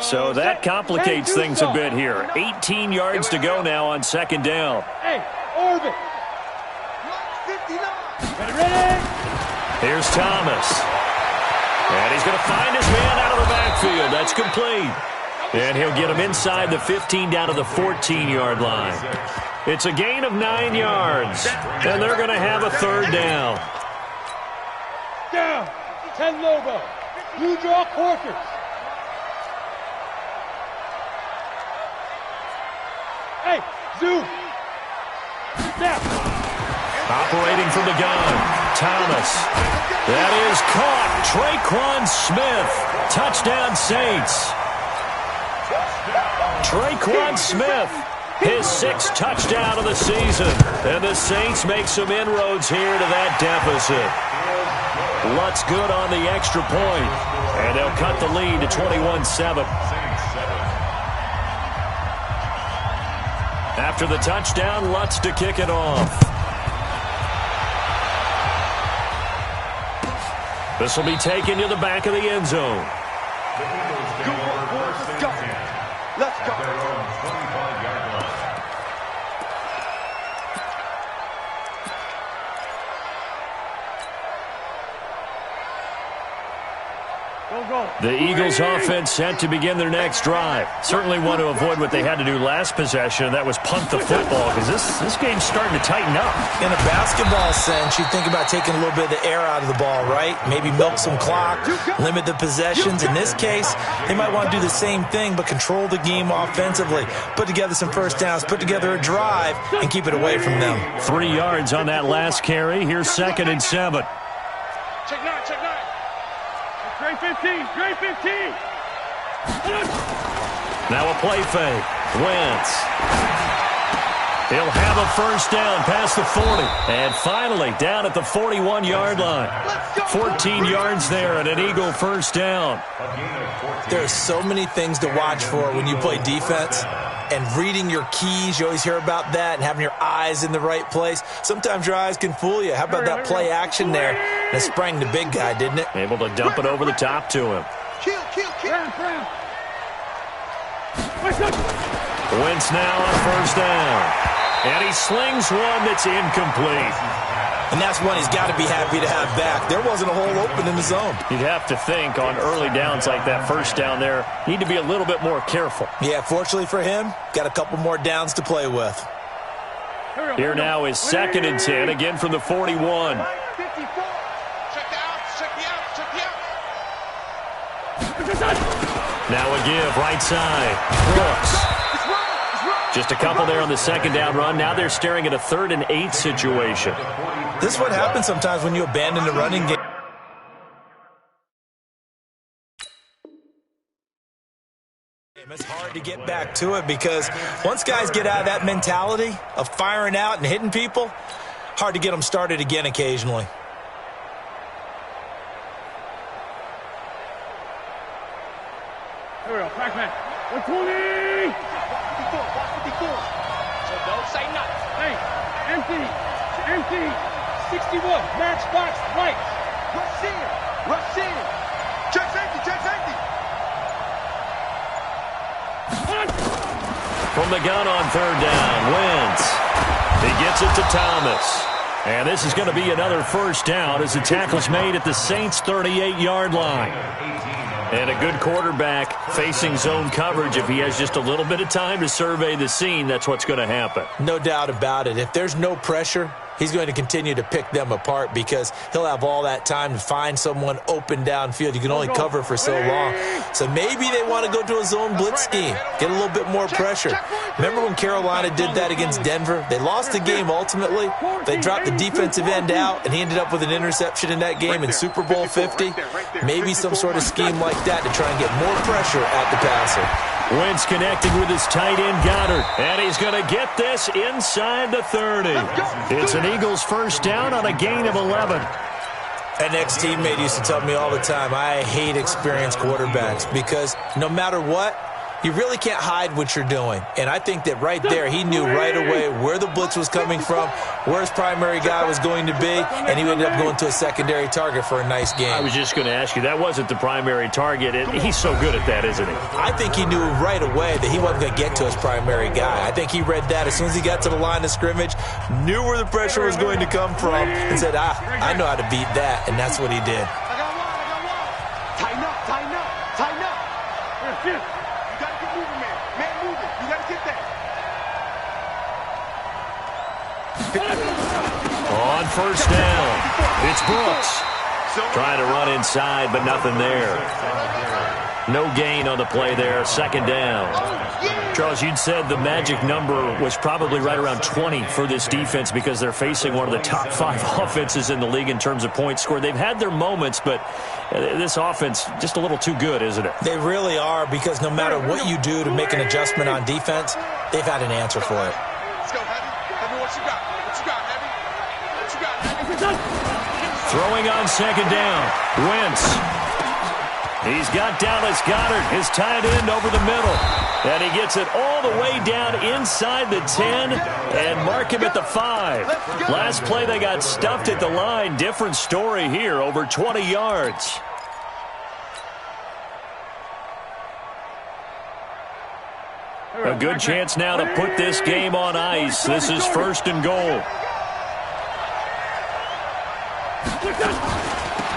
So that complicates things a bit here. 18 yards to go now on second down. Hey, orbit. Ready? Here's Thomas. And he's going to find his man out of the backfield. That's complete. And he'll get him inside the 15 down to the 14-yard line. It's a gain of 9 yards. And they're going to have a third down. Down. 10 Lobo. Blue draw quarters. Hey, zoom. Now. Operating from the gun, Thomas. That is caught. Traquan Smith. Touchdown, Saints. Traquan Smith, his 6th touchdown of the season. And the Saints make some inroads here to that deficit. Lutz good on the extra point. And they'll cut the lead to 21-7. After the touchdown, Lutz to kick it off. This will be taken to the back of the end zone. Let's go. Let's go. The Eagles offense set to begin their next drive. Certainly want to avoid what they had to do last possession, and that was punt the football, because this game's starting to tighten up. In a basketball sense, you think about taking a little bit of the air out of the ball, right? Maybe milk some clock, limit the possessions. In this case, they might want to do the same thing, but control the game offensively. Put together some first downs, put together a drive, and keep it away from them. 3 yards on that last carry. Here's 2nd and 7. Check 9, check 9. Great 15, great 15. Now a play fake. Wentz. He'll have a first down past the 40. And finally down at the 41-yard line. 14 yards there and an Eagle first down. There are so many things to watch for when you play defense. And reading your keys, you always hear about that, and having your eyes in the right place. Sometimes your eyes can fool you. How about that play action there? And it sprang the big guy, didn't it? Able to dump it over the top to him. Kill. Wentz now on first down. And he slings one that's incomplete. And that's one he's got to be happy to have back. There wasn't a hole open in the zone. You'd have to think on early downs like that, first down there, need to be a little bit more careful. Yeah, fortunately for him, got a couple more downs to play with. Here now is 2nd and 10, again from the 41. Check the outs, check the outs, check the outs. Now a give, right side. Brooks. Just a couple there on the 2nd down run. Now they're staring at a 3rd and 8 situation. This is what happens sometimes when you abandon the running game. It's hard to get back to it because once guys get out of that mentality of firing out and hitting people, hard to get them started again occasionally. Here we go, Pac-Man. 120! So don't say nothing. Hey, empty. 61, matchbox lights. Rush in. Check safety. From the gun on 3rd down, Wentz. He gets it to Thomas. And this is going to be another first down as the tackle's made at the Saints' 38-yard line. And a good quarterback facing zone coverage. If he has just a little bit of time to survey the scene, that's what's going to happen. No doubt about it. If there's no pressure, he's going to continue to pick them apart because he'll have all that time to find someone open downfield. You can only cover for so long. So maybe they want to go to a zone blitz scheme, get a little bit more pressure. Remember when Carolina did that against Denver? They lost the game ultimately. They dropped the defensive end out, and he ended up with an interception in that game in Super Bowl 50. Maybe some sort of scheme like that to try and get more pressure at the passer. Wentz connecting with his tight end Goddard, and he's going to get this inside the 30. It's an Eagles first down on a gain of 11. An ex-teammate used to tell me all the time, I hate experienced quarterbacks because no matter what, you really can't hide what you're doing. And I think that right there, he knew right away where the blitz was coming from, where his primary guy was going to be, and he ended up going to a secondary target for a nice game. I was just going to ask you, that wasn't the primary target. He's so good at that, isn't he? I think he knew right away that he wasn't going to get to his primary guy. I think he read that as soon as he got to the line of scrimmage, knew where the pressure was going to come from, and said, I know how to beat that, and that's what he did. I got one. Tighten up. You gotta get moving, man. Man moving. You gotta get that. On first down, it's Brooks. Trying to run inside, but nothing there. No gain on the play there, 2nd down. Charles, you'd said the magic number was probably right around 20 for this defense because they're facing one of the top 5 offenses in the league in terms of points scored. They've had their moments, but this offense just a little too good, isn't it? They really are because no matter what you do to make an adjustment on defense, they've had an answer for it. Let's go, Heavy. Heavy, what you got? Heavy? What you got, Heavy? Throwing on 2nd down, Wentz. He's got Dallas Goddard, his tight end, over the middle. And he gets it all the way down inside the 10 and mark him at the 5. Last play, they got stuffed at the line. Different story here, over 20 yards. A good chance now to put this game on ice. This is 1st and goal.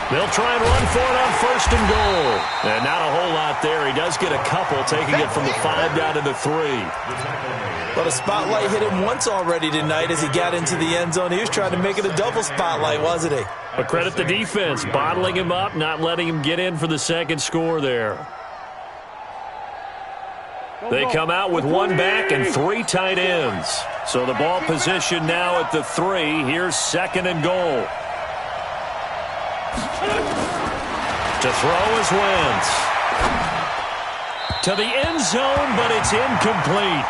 They'll try and run for it on 1st and goal. And not a whole lot there. He does get a couple, taking it from the 5 down to the 3. Well, the spotlight hit him once already tonight as he got into the end zone. He was trying to make it a double spotlight, wasn't he? But credit the defense, bottling him up, not letting him get in for the second score there. They come out with 1 back and 3 tight ends. So the ball position now at the 3. Here's 2nd and goal. To throw is Wentz. To the end zone, but it's incomplete.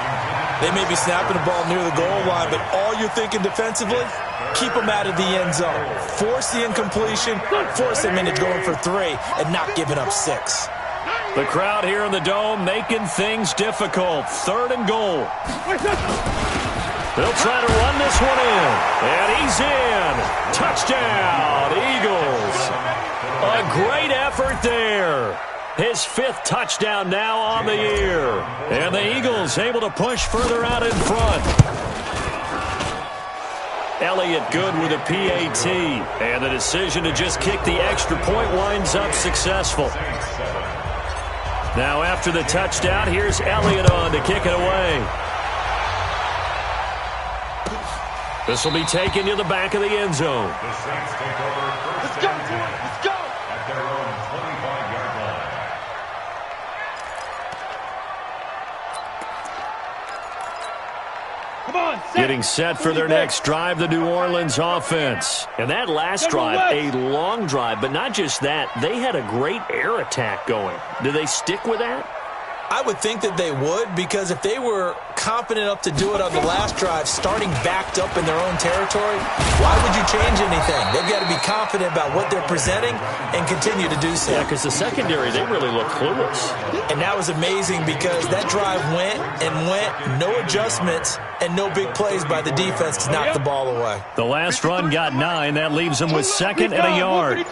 They may be snapping the ball near the goal line, but all you're thinking defensively, keep them out of the end zone. Force the incompletion, force them into going for 3, and not giving up 6. The crowd here in the Dome making things difficult. 3rd and goal. They'll try to run this one in. And he's in. Touchdown, Eagles. A great effort there. His 5th touchdown now on the year. And the Eagles able to push further out in front. Elliott good with a PAT. And the decision to just kick the extra point winds up successful. Now after the touchdown, here's Elliott on to kick it away. This will be taken to the back of the end zone. The Saints take over 1st and 10. Let's go. At their own 25-yard line. Come on, Getting set for their next drive, the New Orleans offense. And that last drive, a long drive, but not just that. They had a great air attack going. Do they stick with that? I would think that they would, because if they were confident enough to do it on the last drive, starting backed up in their own territory, why would you change anything? They've got to be confident about what they're presenting and continue to do so. Yeah, because the secondary, they really look clueless. And that was amazing because that drive went and went, no adjustments, and no big plays by the defense to knock the ball away. The last run got 9. That leaves them with 2nd and a yard.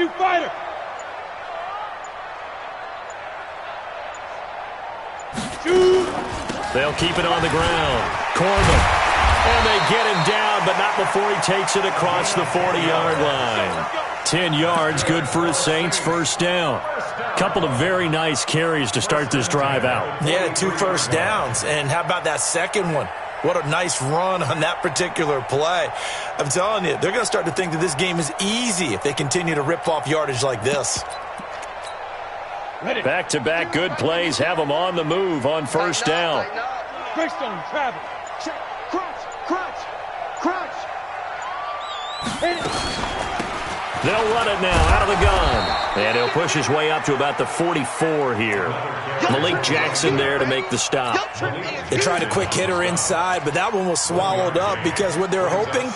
They'll keep it on the ground. Corbin. And they get him down, but not before he takes it across the 40-yard line. 10 yards, good for his Saints, 1st down. Couple of very nice carries to start this drive out. Yeah, 2 first downs. And how about that second one? What a nice run on that particular play. I'm telling you, they're going to start to think that this game is easy if they continue to rip off yardage like this. Back-to-back good plays have them on the move on 1st down. Greystone, travel. Check. Crunch. They'll run it now out of the gun. And he'll push his way up to about the 44 here. Malik Jackson there to make the stop. They tried a quick hitter inside, but that one was swallowed up because what they're hoping,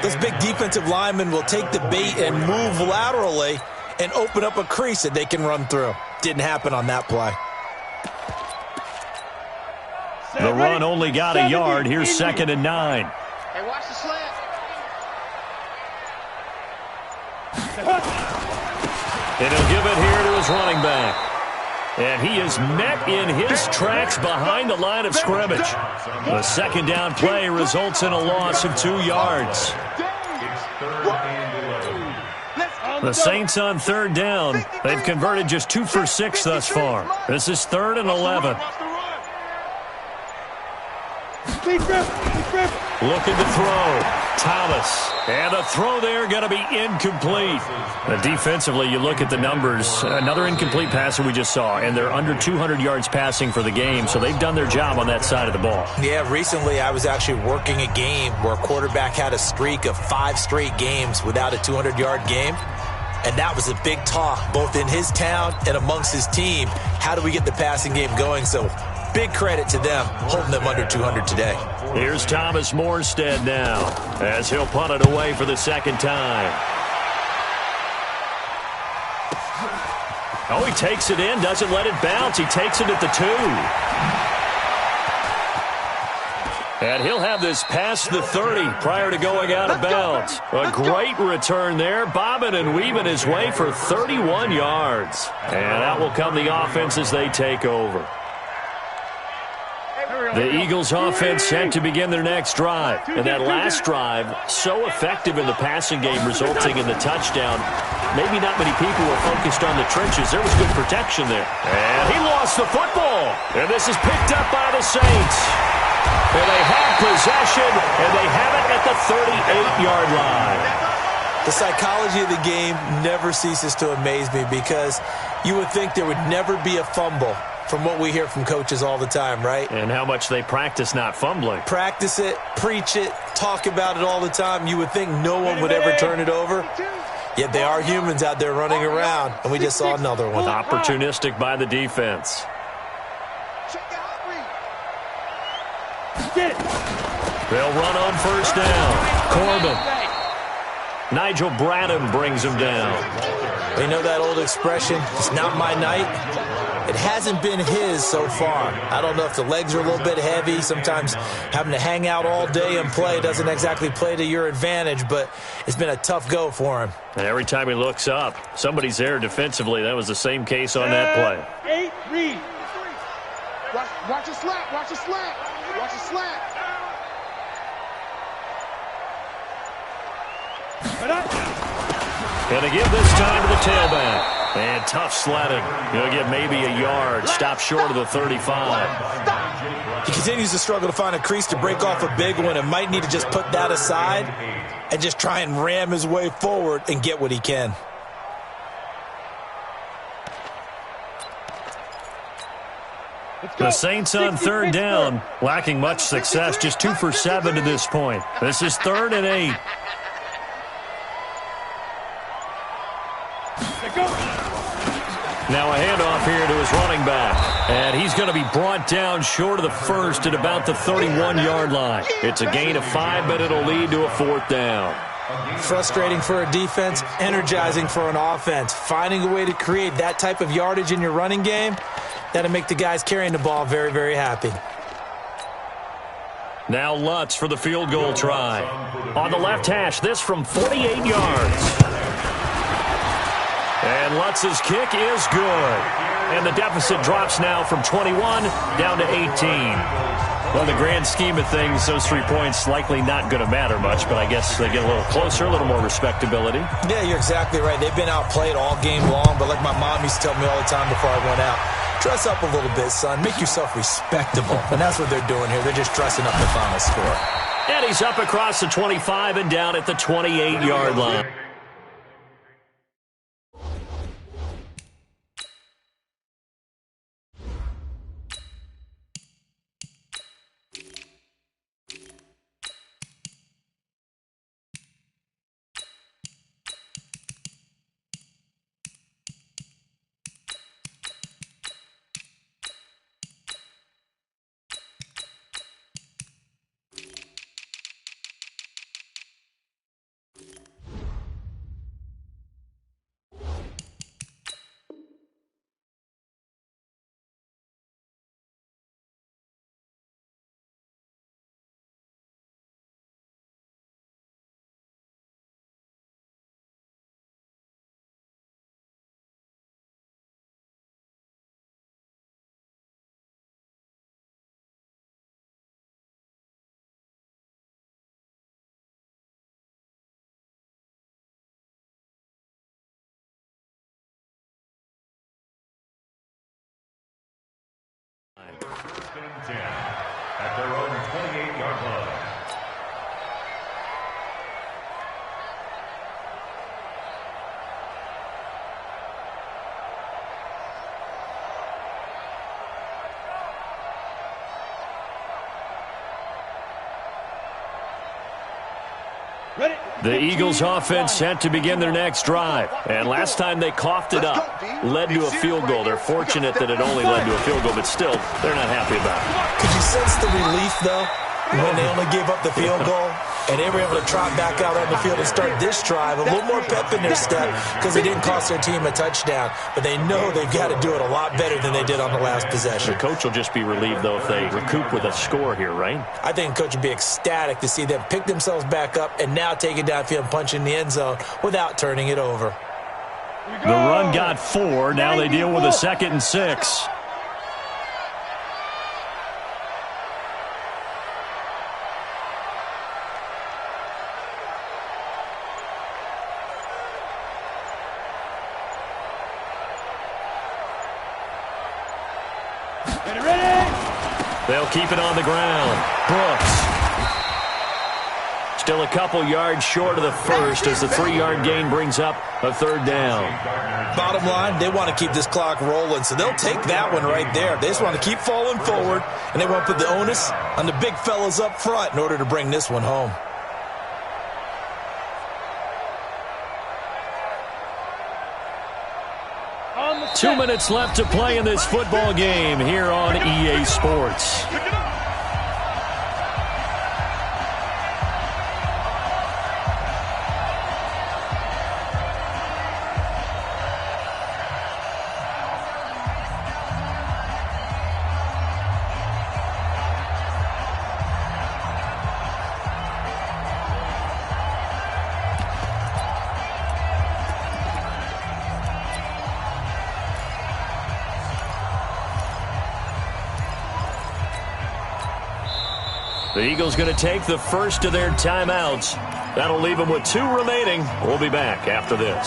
those big defensive linemen will take the bait and move laterally and open up a crease that they can run through. Didn't happen on that play. The run only got a yard. Here's 2nd and 9. Hey, watch the slant. And he'll give it here to his running back. And he is met in his tracks behind the line of scrimmage. The 2nd down play results in a loss of 2 yards. The Saints on 3rd down. They've converted just 2 for 6 thus far. This is 3rd and 11. Looking to throw. Thomas. And the throw there going to be incomplete. Defensively, you look at the numbers. Another incomplete pass that we just saw, and they're under 200 yards passing for the game, so they've done their job on that side of the ball. Yeah, recently I was actually working a game where a quarterback had a streak of 5 straight games without a 200-yard game. And that was a big talk, both in his town and amongst his team. How do we get the passing game going? So big credit to them, holding them under 200 today. Here's Thomas Morstead now, as he'll punt it away for the 2nd time. Oh, he takes it in, doesn't let it bounce. He takes it at the 2. And he'll have this past the 30 prior to going out of bounds. A great return there, bobbing and weaving his way for 31 yards. And out will come the offense as they take over. The Eagles offense set to begin their next drive. And that last drive, so effective in the passing game, resulting in the touchdown. Maybe not many people were focused on the trenches. There was good protection there. And he lost the football. And this is picked up by the Saints. And they have possession, and they have it at the 38-yard line. The psychology of the game never ceases to amaze me because you would think there would never be a fumble from what we hear from coaches all the time, right? And how much they practice not fumbling. Practice it, preach it, talk about it all the time. You would think no one would ever turn it over. Yet they are humans out there running around, and we just saw another one. Opportunistic by the defense. They'll run on first down. Corbin. Nigel Bradham brings him down. You know that old expression, it's not my night? It hasn't been his so far. I don't know if the legs are a little bit heavy. Sometimes having to hang out all day and play doesn't exactly play to your advantage, but it's been a tough go for him. And every time he looks up, somebody's there defensively. That was the same case on that play. 8, read. Watch a slap, watch a slap, watch a slap. And to give this time to the tailback. And tough sledding. He'll get maybe a yard. Stop short of the 35. He continues to struggle to find a crease to break off a big one and might need to just put that aside and just try and ram his way forward and get what he can. The Saints on third down, lacking much success, just 2 for 7 to this point. This is 3rd and 8. Now a handoff here to his running back. And he's going to be brought down short of the first at about the 31-yard line. It's a gain of 5, but it'll lead to a 4th down. Frustrating for a defense, energizing for an offense. Finding a way to create that type of yardage in your running game, that'll make the guys carrying the ball very, very happy. Now Lutz for the field goal try. On the left hash, this from 48 yards. And Lutz's kick is good. And the deficit drops now from 21 down to 18. Well, in the grand scheme of things, those 3 points likely not going to matter much, but I guess they get a little closer, a little more respectability. Yeah, you're exactly right. They've been outplayed all game long, but like my mom used to tell me all the time before I went out, dress up a little bit, son. Make yourself respectable. And that's what they're doing here. They're just dressing up the final score. And he's up across the 25 and down at the 28-yard line. At their own 28-yard line. The Eagles offense set to begin their next drive. And last time they coughed it up, led to a field goal. They're fortunate that it only led to a field goal, but still, they're not happy about it. Could you sense the relief, though, when they only gave up the field goal? And they were able to trot back out on the field and start this drive. A little more pep in their step because they didn't cost their team a touchdown. But they know they've got to do it a lot better than they did on the last possession. The coach will just be relieved, though, if they recoup with a score here, right? I think the coach would be ecstatic to see them pick themselves back up and now take it downfield and punch in the end zone without turning it over. The run got 4. Now they deal with a 2nd and 6. They'll keep it on the ground. Brooks. Still a couple yards short of the first as the 3-yard gain brings up a third down. Bottom line, they want to keep this clock rolling, so they'll take that one right there. They just want to keep falling forward, and they want to put the onus on the big fellas up front in order to bring this one home. Two minutes left to play in this football game here on EA Sports. The Eagles going to take the first of their timeouts. That'll leave them with 2 remaining. We'll be back after this.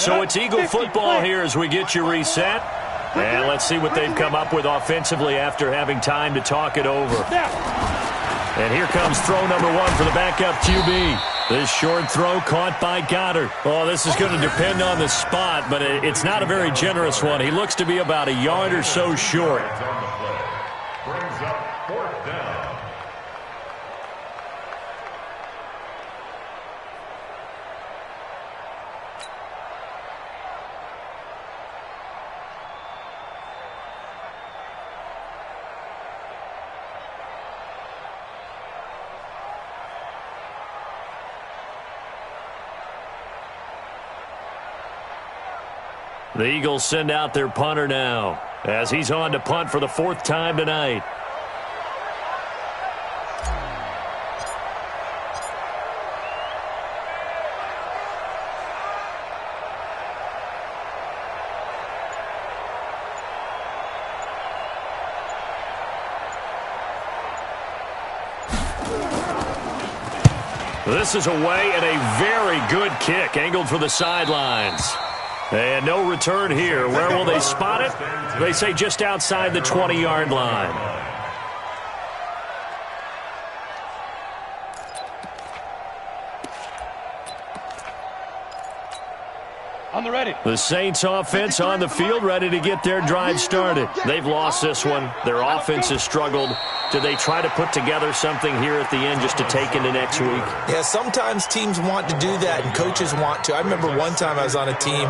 So it's Eagle football here as we get you reset. And let's see what they've come up with offensively after having time to talk it over. And here comes throw number 1 for the backup QB. This short throw caught by Goddard. Oh, this is going to depend on the spot, but it's not a very generous one. He looks to be about a yard or so short. Brings up 4th down. The Eagles send out their punter now as he's on to punt for the 4th time tonight. This is away and a very good kick angled for the sidelines. And no return here. Where will they spot it? They say just outside the 20-yard line. On the ready. The Saints offense on the field, ready to get their drive started. They've lost this one. Their offense has struggled. Do they try to put together something here at the end just to take into next week? Yeah, sometimes teams want to do that and coaches want to. I remember one time I was on a team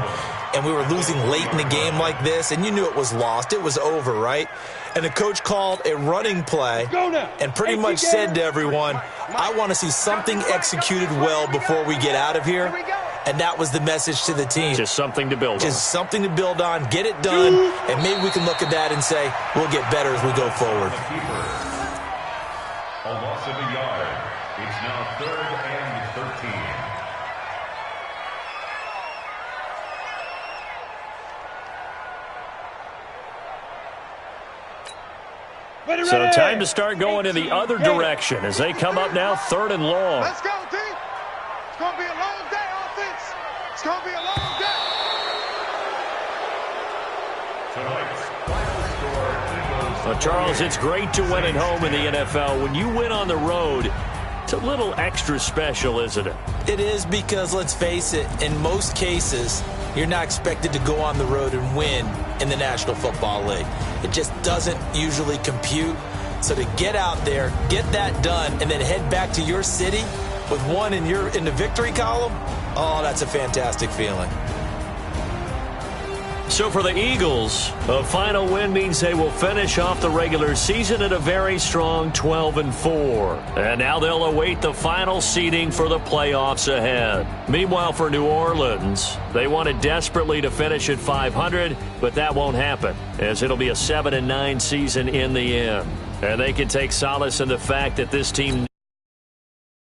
and we were losing late in the game like this, and you knew it was lost. It was over, right? And the coach called a running play and pretty much said to everyone, I want to see something executed well before we get out of here. And that was the message to the team. Just something to build on. Just something to build on, get it done, and maybe we can look at that and say, we'll get better as we go forward. A loss of a yard. It's now 3rd and 13. So time to start going in the other direction as they come up now 3rd and long. Let's go, team. It's going to be a long day, offense. It's going to be a long day. Tonight's final score, Eagles. Charles, it's great to win at home in the NFL. When you win on the road, it's a little extra special, isn't it? It is because, let's face it, in most cases, you're not expected to go on the road and win in the National Football League. It just doesn't usually compute. So to get out there, get that done, and then head back to your city with one in the victory column, oh, that's a fantastic feeling. So for the Eagles, a final win means they will finish off the regular season at a very strong 12-4. And now they'll await the final seeding for the playoffs ahead. Meanwhile, for New Orleans, they wanted desperately to finish at 500, but that won't happen, as it'll be a 7-9 season in the end. And they can take solace in the fact that this team